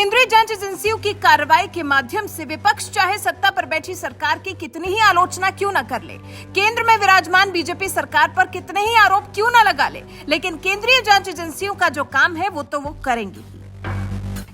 केंद्रीय जांच एजेंसियों की कार्रवाई के माध्यम से विपक्ष चाहे सत्ता पर बैठी सरकार की कितनी ही आलोचना क्यों न कर ले, केंद्र में विराजमान बीजेपी सरकार पर कितने ही आरोप क्यों न लगा ले, लेकिन केंद्रीय जांच एजेंसियों का जो काम है वो तो वो करेंगी।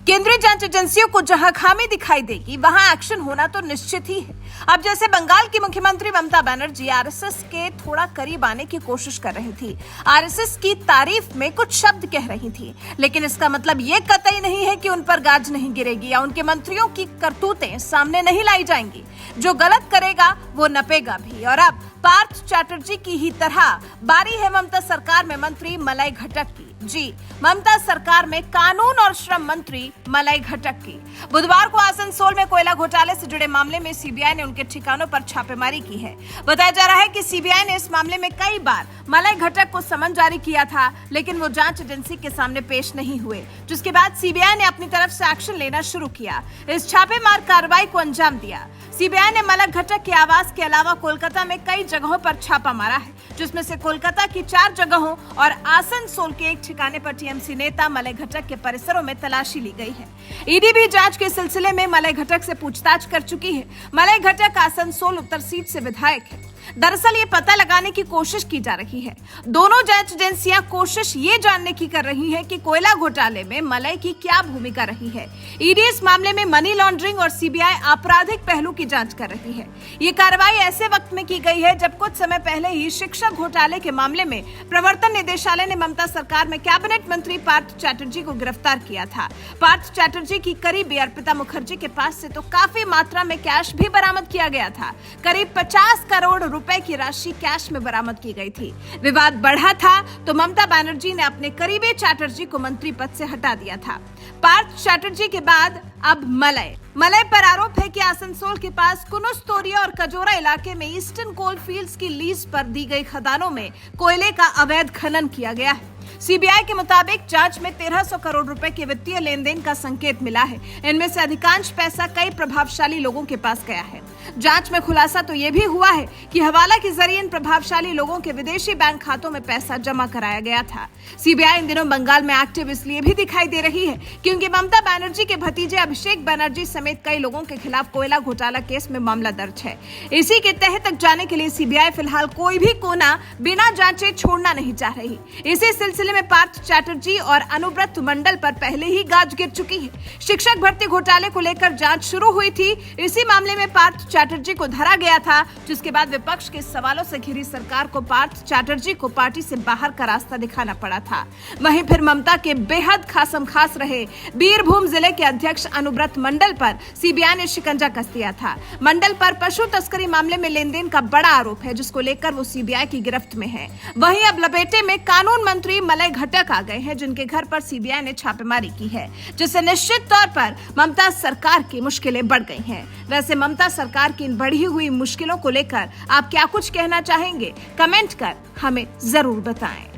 केंद्रीय जांच एजेंसियों को जहां खामी दिखाई देगी वहां एक्शन होना तो निश्चित ही है। अब जैसे बंगाल की मुख्यमंत्री ममता बनर्जी आरएसएस के थोड़ा करीब आने की कोशिश कर रही थी, आरएसएस की तारीफ में कुछ शब्द कह रही थी, लेकिन इसका मतलब ये कतई नहीं है कि उन पर गाज नहीं गिरेगी या उनके मंत्रियों की करतूतें सामने नहीं लाई जाएंगी। जो गलत करेगा वो नपेगा भी। और अब पार्थ चैटर्जी की ही तरह बारी है ममता सरकार में मंत्री मलाई घटक की। जी, ममता सरकार में कानून और श्रम मंत्री मलाई घटक की। बुधवार को आसनसोल में कोयला घोटाले से जुड़े मामले में सीबीआई ने उनके ठिकानों पर छापेमारी की है। बताया जा रहा है कि सीबीआई ने इस मामले में कई बार मलाई घटक को समन जारी किया था, लेकिन वो जांच एजेंसी के सामने पेश नहीं हुए, जिसके बाद सीबीआई ने अपनी तरफ से एक्शन लेना शुरू किया। इस छापेमार कार्रवाई को अंजाम दिया। सीबीआई ने मलाई घटक के आवास के अलावा कोलकाता में कई जगहों पर छापा मारा है, जिसमें से कोलकाता की 4 जगहों और आसनसोल के एक ठिकाने पर टीएमसी नेता मलाई घटक के परिसरों में तलाशी ली गई है। ईडी भी जांच के सिलसिले में मलाई घटक से पूछताछ कर चुकी है। मलाई घटक आसनसोल उत्तर सीट से विधायक है। दरअसल ये पता लगाने की कोशिश की जा रही है, दोनों जांच एजेंसियां कोशिश ये जानने की कर रही हैं कि कोयला घोटाले में मलाई की क्या भूमिका रही है। ईडी इस मामले में मनी लॉन्ड्रिंग और सीबीआई आपराधिक पहलू की जांच कर रही है। ये कार्रवाई ऐसे वक्त में की गई है जब कुछ समय पहले ही शिक्षक घोटाले के मामले में प्रवर्तन निदेशालय ने ममता सरकार में कैबिनेट मंत्री पार्थ चैटर्जी को गिरफ्तार किया था। पार्थ चैटर्जी की करीबी अर्पिता मुखर्जी के पास से तो काफी मात्रा में कैश भी बरामद किया गया था। करीब 50 करोड़ रुपए की राशि कैश में बरामद की गई थी। विवाद बढ़ा था तो ममता बनर्जी ने अपने करीबी चैटर्जी को मंत्री पद से हटा दिया था। पार्थ चैटर्जी के बाद अब मलाई पर आरोप है कि आसनसोल के पास कुनुस्तोरिया और कजोरा इलाके में ईस्टर्न कोल फील्ड्स की लीज पर दी गई खदानों में कोयले का अवैध खनन किया गया है। सीबीआई के मुताबिक जांच में 1300 करोड़ रुपए के वित्तीय लेन देन का संकेत मिला है। इनमें से अधिकांश पैसा कई प्रभावशाली लोगों के पास गया है। जांच में खुलासा तो ये भी हुआ है कि हवाला के जरिए इन प्रभावशाली लोगों के विदेशी बैंक खातों में पैसा जमा कराया गया था। सीबीआई इन दिनों बंगाल में एक्टिव इसलिए भी दिखाई दे रही है क्योंकि ममता बनर्जी के भतीजे अभिषेक बनर्जी समेत कई लोगों के खिलाफ कोयला घोटाला केस में मामला दर्ज है। इसी के तह तक जाने के लिए सीबीआई फिलहाल कोई भी कोना बिना जांचे छोड़ना नहीं चाह रही। इसी सिलसिले में पार्थ चैटर्जी और अनुव्रत मंडल पर पहले ही गाज गिर चुकी है। शिक्षक भर्ती घोटाले को लेकर जांच शुरू हुई थी। इसी मामले में पार्थ चैटर्जी को धरा गया था, जिसके बाद विपक्ष के सवालों से घिरी सरकार को पार्थ चैटर्जी को पार्टी से बाहर का रास्ता दिखाना पड़ा था। वहीं फिर ममता के बेहद खासम खास रहे बीरभूम जिले के अध्यक्ष अनुव्रत मंडल पर सीबीआई ने शिकंजा कस दिया था। मंडल पर पशु तस्करी मामले में लेन देन का बड़ा आरोप है, जिसको लेकर वो सीबीआई की गिरफ्त में है। वहीं अब लपेटे में कानून मंत्री मलाई घटक आ गए हैं, जिनके घर पर सीबीआई ने छापेमारी की है, जिससे निश्चित तौर पर ममता सरकार की मुश्किलें बढ़ गई हैं। वैसे ममता सरकार की इन बढ़ी हुई मुश्किलों को लेकर आप क्या कुछ कहना चाहेंगे? कमेंट कर हमें जरूर बताएं।